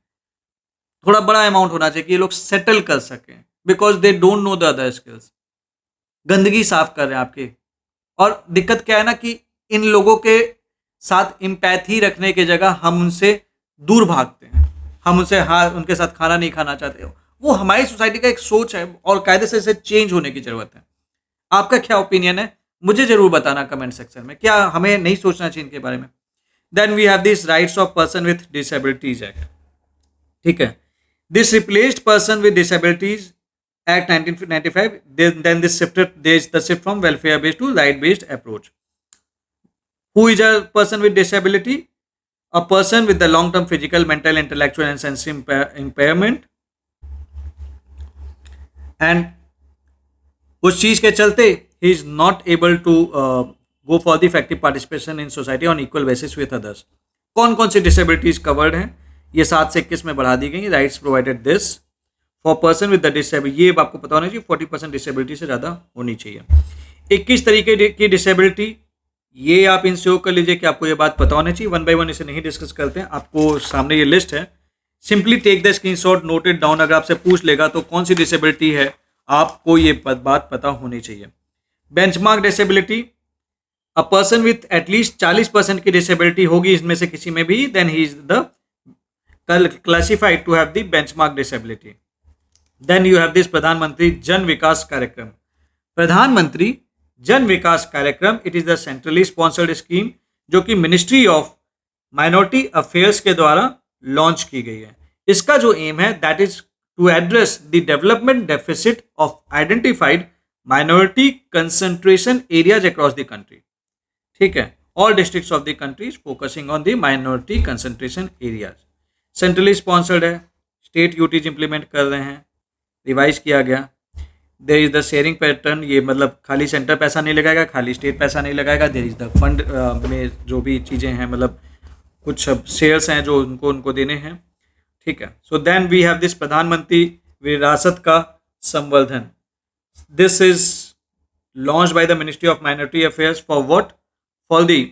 थोड़ा बड़ा अमाउंट होना चाहिए कि ये लोग सेटल कर सकें, because they don't know the other skills. गंदगी साफ कर रहे हैं आपकी, और दिक्कत क्या है ना कि इन लोगों के साथ इम्पैथी रखने की जगह हम उनसे दूर भागते हैं, हम उनके साथ खाना नहीं खाना चाहते। वो हमारी सोसाइटी का एक सोच है और कायदे से इसे चेंज होने की जरूरत है। आपका क्या ओपिनियन है मुझे जरूर बताना कमेंट सेक्शन में। क्या हमें नहीं सोचना चाहिए इनके बारे में। Then we have this rights of person with disabilities act. ठीक है, this replaced person with disabilities act 1995। Then this shift from welfare based to right based approach. Who is a person with disability? A person with the long-term physical, mental, intellectual and sensory impairment, and उस चीज के चलते he is not able to go for the effective participation in society on equal basis with others. कौन कौन सी disabilities covered हैं, ये 7 से 21 में बढ़ा दी गई। Rights provided this for person with the disability, ये आपको पता होना चाहिए 40% डिसेबिलिटी से ज़्यादा होनी चाहिए। 21 तरीके की डिसेबिलिटी, ये आप इंश्योर कर लीजिए कि आपको ये बात पता होनी चाहिए। 1 by 1 इसे नहीं डिस्कस करते हैं, आपको सामने ये लिस्ट है, simply take the screenshot, note it down. अगर आपसे पूछ लेगा तो कौन सी डिसेबिलिटी है, आपको ये बात पता होनी चाहिए। Benchmark disability, a person with at least 40% की डिसेबिलिटी होगी इसमें से किसी में भी, then he is the classified to have the benchmark disability. Then you have this Pradhan Mantri Jan Vikas Karyakram. Pradhan Mantri Jan Vikas Karyakram, it is the centrally sponsored scheme जो कि मिनिस्ट्री ऑफ माइनॉरिटी अफेयर्स के द्वारा लॉन्च की गई है। इसका जो एम है that is to address the development deficit of identified minority concentration areas across the country. ठीक है, all districts of the country focusing on the minority concentration areas. Centrally sponsored है, स्टेट यूटीज इंप्लीमेंट कर रहे हैं, revise किया गया। There is the sharing pattern, ये मतलब खाली सेंटर पैसा नहीं लगाएगा, खाली स्टेट पैसा नहीं लगाएगा। देयर इज द फंड में जो भी चीज़ें हैं, मतलब कुछ शेयर्स हैं जो उनको देने हैं। ठीक है, so then we have this Pradhan Mantri Virasat Ka Samvardhan. This is launch by the ministry of minority affairs for what? For the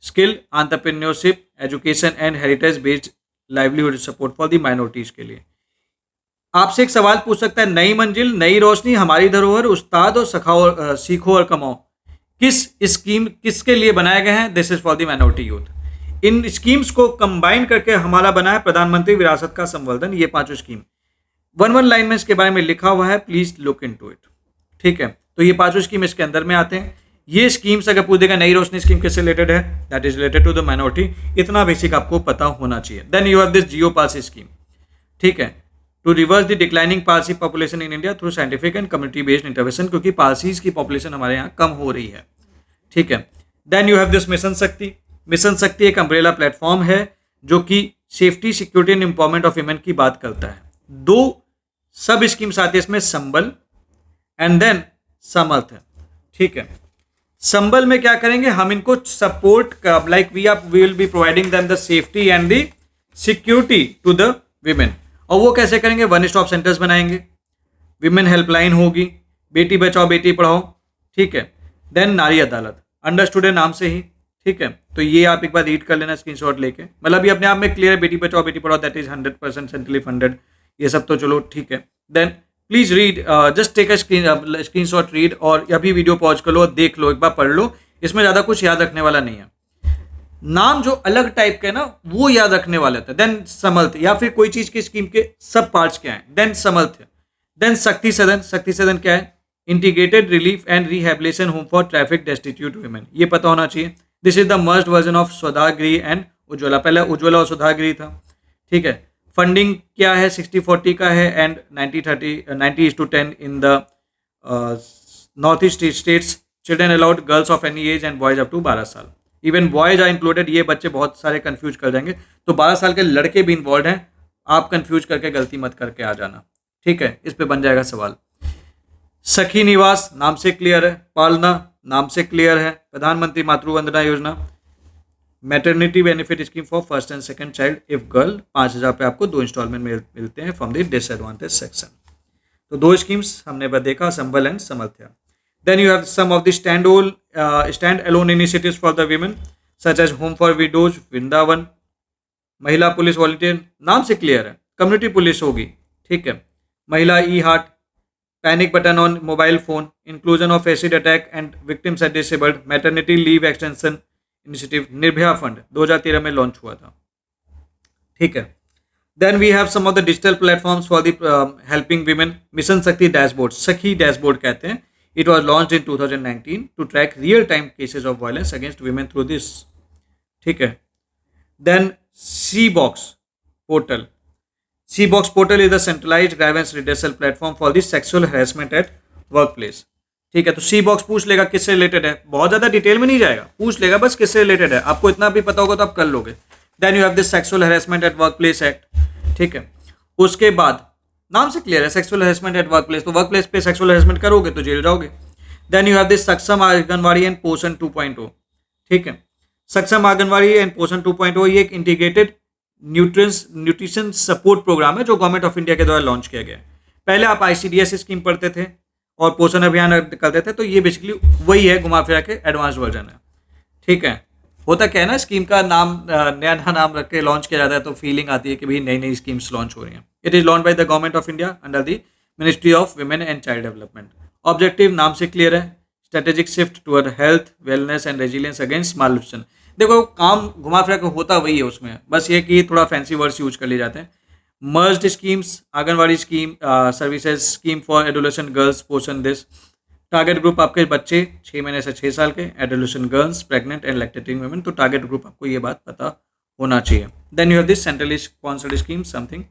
skill entrepreneurship education and heritage based livelihood support for the minorities के लिए। आपसे एक सवाल पूछ सकता है, नई मंजिल नई रोशनी हमारी धरोहर उस्ताद और सखाओ सीखो और कमाओ किस स्कीम किसके लिए बनाए गए हैं? This is for the minority youth. In schemes को कंबाइन करके हमारा बना है प्रधानमंत्री विरासत का संवर्धन। ये पांचों स्कीम वन लाइन में इसके बारे में लिखा हुआ है, प्लीज लुक इनटू इट। ठीक है, तो ये पांचों स्कीम इसके अंदर में आते हैं। ये स्कीम्स अगर पूछ देगा नई रोशनी स्कीम किससे रिलेटेड है, that is related to the minority. इतना बेसिक आपको पता होना चाहिए। Then you have this Jiyo Parsi scheme. ठीक है, to reverse the declining Parsi population in India through scientific and community based intervention, क्योंकि पारसीज की पॉपुलेशन हमारे यहाँ कम हो रही है। ठीक है, then you have this mission Shakti. Mission Shakti एक अम्ब्रेला प्लेटफॉर्म है जो कि safety security and empowerment of women की बात करता है। दो सब स्कीम्स आती है इसमें, संबल एंड देन समर्थ। ठीक है, संबल में क्या करेंगे हम, इनको support like we will be providing them the safety and the security to the women. और वो कैसे करेंगे? वन स्टॉप सेंटर्स बनाएंगे, विमेन हेल्पलाइन होगी, बेटी बचाओ बेटी पढ़ाओ। ठीक है, देन नारी अदालत, अंडरस्टूड है नाम से ही। ठीक है, तो ये आप एक बार रीड कर लेना स्क्रीनशॉट लेके, मतलब ये अपने आप में क्लियर है, Beti Bachao Beti Padhao that is 100% centrally funded. ये सब तो चलो ठीक है। Then please read, just take a screenshot read, और अभी वीडियो पॉज कर लो, देख लो, एक बार पढ़ लो। इसमें ज़्यादा कुछ याद रखने वाला नहीं है। नाम जो अलग टाइप के ना वो याद रखने वाले होते हैं। देन समर्थ, या फिर कोई चीज़ की स्कीम के सब पार्ट्स क्या हैं। देन समर्थ, देन शक्ति सदन। शक्ति सदन क्या है? Integrated relief and rehabilitation home for traffic destitute women. ये पता होना चाहिए। This is the merged version of Swadhagrih and Ujjwala. पहले उज्ज्वला और स्वधागृह था। ठीक है, फंडिंग क्या है? 60-40 का है and 90-10 in the north east states. Children allowed girls of any age and boys up to 12 साल। Even boys are included. ये बच्चे बहुत सारे कंफ्यूज कर जाएंगे, तो 12 साल के लड़के भी इन्वॉल्व हैं। आप कंफ्यूज करके गलती मत करके आ जाना। ठीक है, इस पे बन जाएगा सवाल। सखी निवास नाम से क्लियर है, पालना नाम से क्लियर है, प्रधानमंत्री मातृ Vandana Yojana, maternity benefit scheme for first and second child if girl, 5,000 पे आपको 2 इंस्टॉलमेंट मिलते हैं फ्रॉम द डिसएडवांटेज सेक्शन। तो 2 स्कीम्स हमने देखा, संबल and समर्थ्या। Then you have some of the stand-alone initiatives for the women, such as Home for Widows, Vrindavan, महिला police volunteer नाम से क्लियर है, कम्युनिटी पुलिस होगी। ठीक है, Mahila e Haat, panic button on mobile phone, inclusion of acid attack and victims at disabled, maternity leave extension initiative, Nirbhaya fund 2013 में launch हुआ था। ठीक है, then we have some of the digital platforms for the helping women. Mission Shakti dashboard, Sakhi dashboard कहते हैं। It was launched in 2019 to track real-time cases of violence against women through this. ठीक है, then CBox portal. CBox portal is the centralized grievance redressal platform for the sexual harassment at workplace. ठीक है, तो CBox पूछ लेगा किससे related है, बहुत ज़्यादा डिटेल में नहीं जाएगा, पूछ लेगा बस किससे रिलेटेड है। आपको इतना भी पता होगा तो आप कर लोगे। Then you have this sexual harassment at workplace act. ठीक है, उसके बाद नाम से क्लियर है, sexual harassment at work place, तो वर्क प्लेस पे सेक्सुअल हैरेसमेंट करोगे तो जेल जाओगे। देन यू हैव दिस सक्षम आंगनवाड़ी एंड पोषण 2.0। ठीक है, सक्षम आंगनवाड़ी एंड पोषण 2.0 ये एक इंटीग्रेटेड न्यूट्रिशन सपोर्ट प्रोग्राम है जो गवर्नमेंट ऑफ इंडिया के द्वारा लॉन्च किया गया है। पहले आप ICDS स्कीम पढ़ते थे और पोषण अभियान करते थे, तो ये बेसिकली वही है, घुमा फिरा के एडवांस वर्जन है। ठीक है, होता क्या है ना, स्कीम का नाम नया नाम रख के लॉन्च किया जाता है तो फीलिंग आती है कि भाई नई नई स्कीम्स लॉन्च हो रही हैं। It is launch by the government of India under the ministry of women and child development. Objective नाम से क्लियर है, strategic shift toward health wellness and resilience against malnutrition. देखो काम घुमा फिरा के होता वही है उसमें, बस ये कि थोड़ा फैंसी वर्ड्स यूज कर लिए जाते हैं। Merged schemes, anganwadi scheme, services scheme for adolescent girls, Poshan this. Target group आपके बच्चे 6 महीने से 6 साल के, adolescent girls, pregnant and lactating women. तो टारगेट ग्रुप आपको ये बात पता होना चाहिए। Then you have this centrally sponsored scheme something.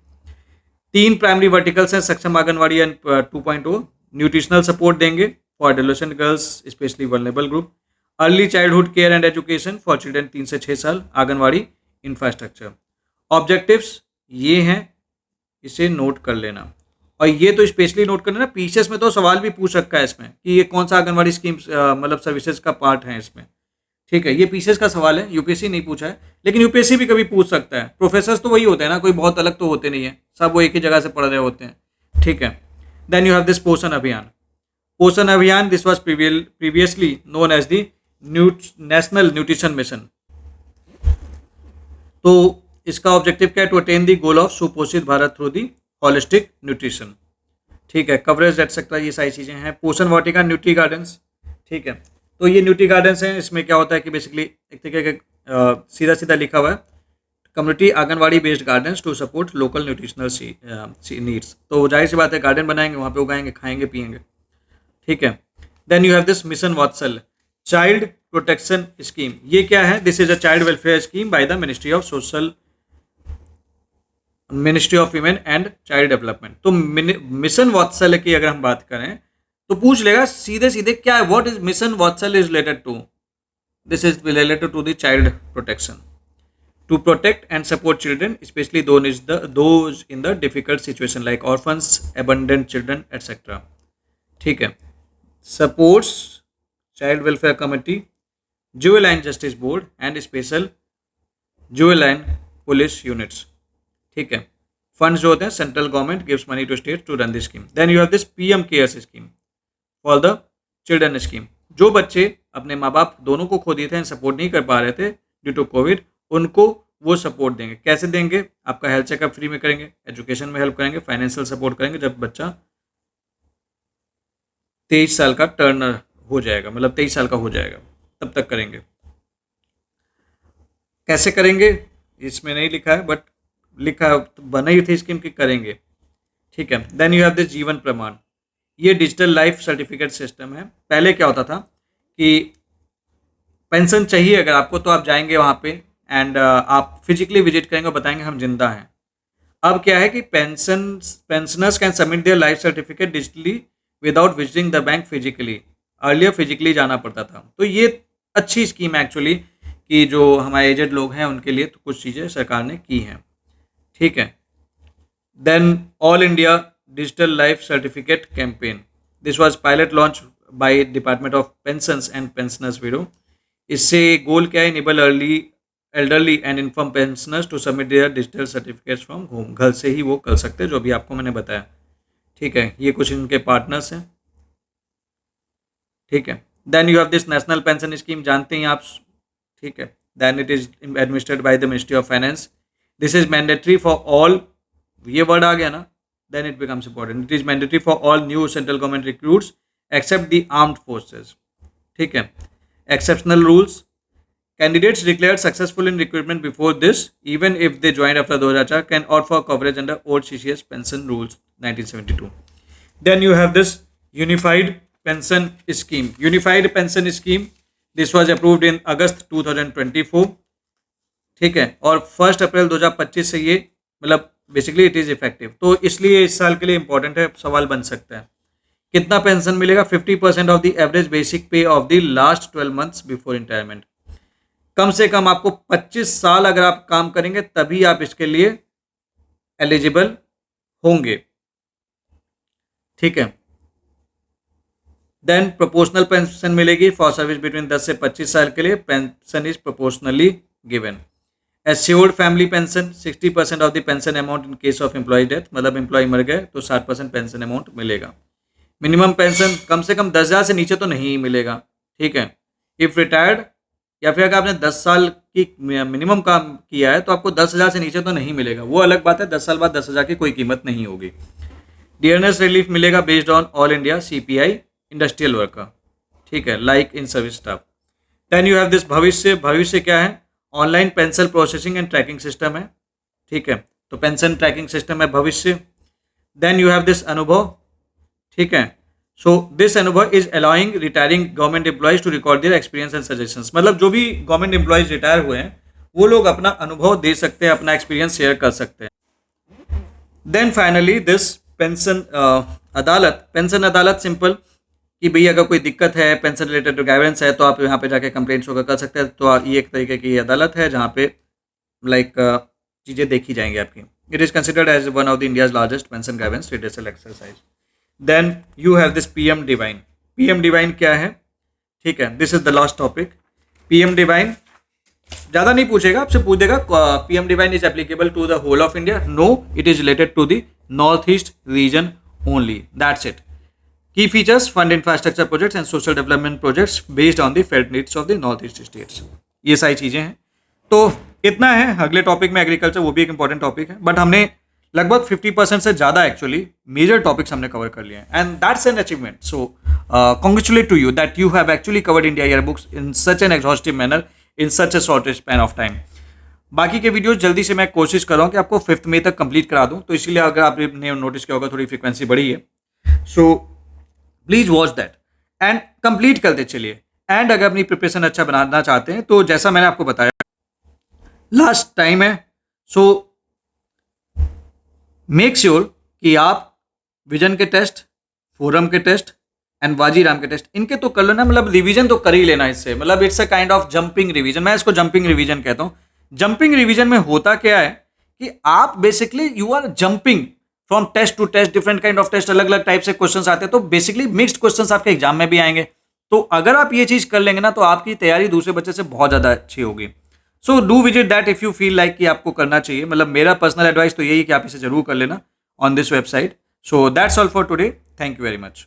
3 primary verticals हैं, Saksham Anganwadi and 2.0। Nutritional support देंगे for adolescent girls specially vulnerable group. Early childhood care and education for children 3 से 6 साल, आंगनवाड़ी इंफ्रास्ट्रक्चर। ऑब्जेक्टिव्स ये हैं, इसे नोट कर लेना। और ये तो स्पेशली नोट करना, पीसीएस में तो सवाल भी पूछ रखा है इसमें कि ये कौन सा आंगनवाड़ी स्कीम मतलब सर्विसेज का पार्ट है इसमें। ठीक है, ये पीसीएस का सवाल है, यूपीएससी नहीं पूछा है, लेकिन यूपीएससी भी कभी पूछ सकता है। प्रोफेसर्स तो वही होते हैं ना, कोई बहुत अलग तो होते नहीं है, सब वो एक ही जगह से पढ़ रहे होते हैं। ठीक है, देन यू हैव दिस पोषण Abhiyan. Poshan Abhiyan, this was previously known as the national nutrition mission. तो इसका ऑब्जेक्टिव क्या है? To attain the goal of Suposhit Bharat through the holistic nutrition. ठीक है, कवरेज एटसेट्रा, ये सारी चीज़ें हैं। पोषण वाटिका, न्यूट्री गार्डन्स। ठीक है, तो ये न्यूट्री गार्डन्स हैं। इसमें क्या होता है कि बेसिकली एक तरीके का सीधा सीधा लिखा हुआ है, community anganwadi based gardens to support local nutritional needs. तो जाहिर सी बात है, गार्डन बनाएंगे, वहाँ पे उगाएंगे, खाएंगे, पिएंगे। ठीक है, then you have this mission Vatsal, child protection scheme. ये क्या है? This is a child welfare scheme by the ministry of women and child development. तो मिशन वात्सल्य की अगर हम बात करें तो पूछ लेगा सीधे सीधे क्या है, what is mission Vatsalya is related to? This is related to the child protection, to protect and support children specially those in the difficult situation like orphans, abundant children etcetera. ठीक है, supports child welfare committee, juvenile justice board and special juvenile police units. ठीक है, funds जो होते हैं central government gives money to state to run this scheme. Then you have this PM cares scheme for the children scheme. जो बच्चे अपने माँ बाप दोनों को खो दिए थे, सपोर्ट नहीं कर पा रहे थे ड्यू टू कोविड, उनको वो सपोर्ट देंगे। कैसे देंगे? आपका हेल्थ चेकअप फ्री में करेंगे, एजुकेशन में हेल्प करेंगे, फाइनेंशियल सपोर्ट करेंगे। जब बच्चा 23 साल का टर्न हो जाएगा, मतलब 23 साल का हो जाएगा, तब तक करेंगे। कैसे करेंगे इसमें नहीं लिखा है, बट लिखा बनाई थी स्कीम की करेंगे। ठीक है, देन यू हैव दिस जीवन प्रमाण। ये डिजिटल लाइफ सर्टिफिकेट सिस्टम है। पहले क्या होता था कि पेंशन चाहिए अगर आपको, तो आप जाएंगे वहाँ पे एंड आप फिजिकली विजिट करेंगे और बताएंगे हम जिंदा हैं। अब क्या है कि pensioners can submit their life certificate digitally without visiting the bank physically. Earlier physically जाना पड़ता था। तो ये अच्छी स्कीम है एक्चुअली, कि जो हमारे एजेड लोग हैं उनके लिए तो कुछ चीज़ें सरकार ने की हैं। ठीक है, then all India digital life certificate campaign, this was pilot launch by department of pensions and pensioners bureau. इससे गोल क्या है? Enable elderly and inform pensioners to submit their digital certificates from home. घर से ही वो कर सकते हैं, जो अभी आपको मैंने बताया। ठीक है, ये कुछ इनके पार्टनर्स हैं। ठीक है, then you have this national pension scheme, जानते हैं आप। ठीक है, then it is administered by the ministry of finance. This is mandatory for all, ये वर्ड आ गया ना, then it becomes important. It is mandatory for all new central government recruits except the armed forces. ठीक है, exceptional rules, candidates declared successful in recruitment before this even if they joined after 2004 can opt for coverage under old CCS pension rules 1972। Then you have this unified pension scheme. Unified pension scheme, this was approved in August 2024। ठीक है, और 1 अप्रैल 2025 से ये मतलब basically it is effective. तो इसलिए इस साल के लिए इंपॉर्टेंट है, सवाल बन सकता है। कितना पेंशन मिलेगा? 50% of the average basic pay of the last 12 months before retirement. कम से कम आपको 25 साल अगर आप काम करेंगे तभी आप इसके लिए एलिजिबल होंगे। ठीक है, देन प्रोपोर्शनल पेंशन मिलेगी फॉर सर्विस बिटवीन 10 से 25 साल के लिए। Pension is proportionally given. Assured family pension, 60% of the pension amount in case of employ death, मतलब एम्प्लॉय मर गए तो 60% पेंशन अमाउंट मिलेगा। मिनिमम पेंशन कम से कम 10,000 से नीचे तो नहीं मिलेगा। ठीक है, इफ रिटायर्ड या फिर अगर आपने 10 साल की मिनिमम काम किया है तो आपको 10,000 से नीचे तो नहीं मिलेगा। वो अलग बात है, 10 साल बाद 10,000 की कोई कीमत नहीं होगी। डियरनेस रिलीफ मिलेगा based on all India CPI industrial worker. ठीक है, like in service staff. Then you have this Bhavishya. Bhavishya क्या है? Online pension processing and tracking system है। ठीक है, तो पेंशन ट्रैकिंग सिस्टम है भविष्य। Then you have this Anubhav. ठीक है, so this Anubhav is allowing retiring government employees to record their experience and suggestions. मतलब जो भी गवर्नमेंट एम्प्लॉयज रिटायर हुए हैं वो लोग अपना अनुभव दे सकते हैं, अपना एक्सपीरियंस शेयर कर सकते हैं। देन फाइनली दिस पेंशन अदालत। पेंशन अदालत सिंपल कि भई अगर कोई दिक्कत है, पेंशन रिलेटेड गाइडेंस है, तो आप यहाँ पे जाके कंप्लेंट्स वगैरह कर सकते हैं। तो ये एक तरीके की अदालत है जहाँ पे लाइक चीज़ें देखी जाएंगी आपकी। It is considered as one of the India's largest pension guidance redressal exercise. Then you have this PM divine. PM divine क्या है? ठीक है, this is the last topic. PM divine ज़्यादा नहीं पूछेगा, आपसे पूछ देगा PM divine is applicable to the whole of India? No, it is related to the north east region only, that's it. Key features, fund infrastructure projects and social development projects based on the felt needs of the north east states. ये सारी चीज़ें हैं। तो इतना है। अगले topic में agriculture, वो भी एक इंपॉर्टेंट टॉपिक है, बट हमने लगभग 50% से ज़्यादा एक्चुअली मेजर टॉपिक्स हमने कवर कर लिए हैं, and that's an achievement. So congratulate to you that you have actually covered India year books in such an exhaustive manner in such a short span of time. बाकी के videos जल्दी से मैं कोशिश कर रहा हूँ कि आपको 5th मई तक कंप्लीट करा दूँ, तो इसीलिए अगर आपने नोटिस किया होगा थोड़ी फ्रीक्वेंसी बढ़ी है। So please watch that and complete करते चलिए। एंड अगर अपनी प्रिपरेशन अच्छा बनाना चाहते हैं तो जैसा मैंने आपको बताया लास्ट टाइम है, सो मेक श्योर कि आप विजन के टेस्ट, फोरम के टेस्ट एंड वाजीराम के टेस्ट इनके तो कर लेना। मतलब रिवीजन तो कर ही लेना इससे। मतलब it's a kind of jumping revision, मैं इसको जंपिंग रिवीजन कहता हूँ। जंपिंग रिवीजन में होता क्या है कि आप basically you are jumping from test to test, different kind of test, अलग अलग टाइप से क्वेश्चंस आते हैं, तो बेसिकली मिक्स्ड क्वेश्चंस आपके एग्जाम में भी आएंगे। तो अगर आप ये चीज कर लेंगे ना तो आपकी तैयारी दूसरे बच्चे से बहुत ज्यादा अच्छी होगी। So do visit that if you feel like कि आपको करना चाहिए। मतलब मेरा पर्सनल एडवाइस तो यही है कि आप इसे जरूर कर लेना on this website. So that's all for today, thank you very much.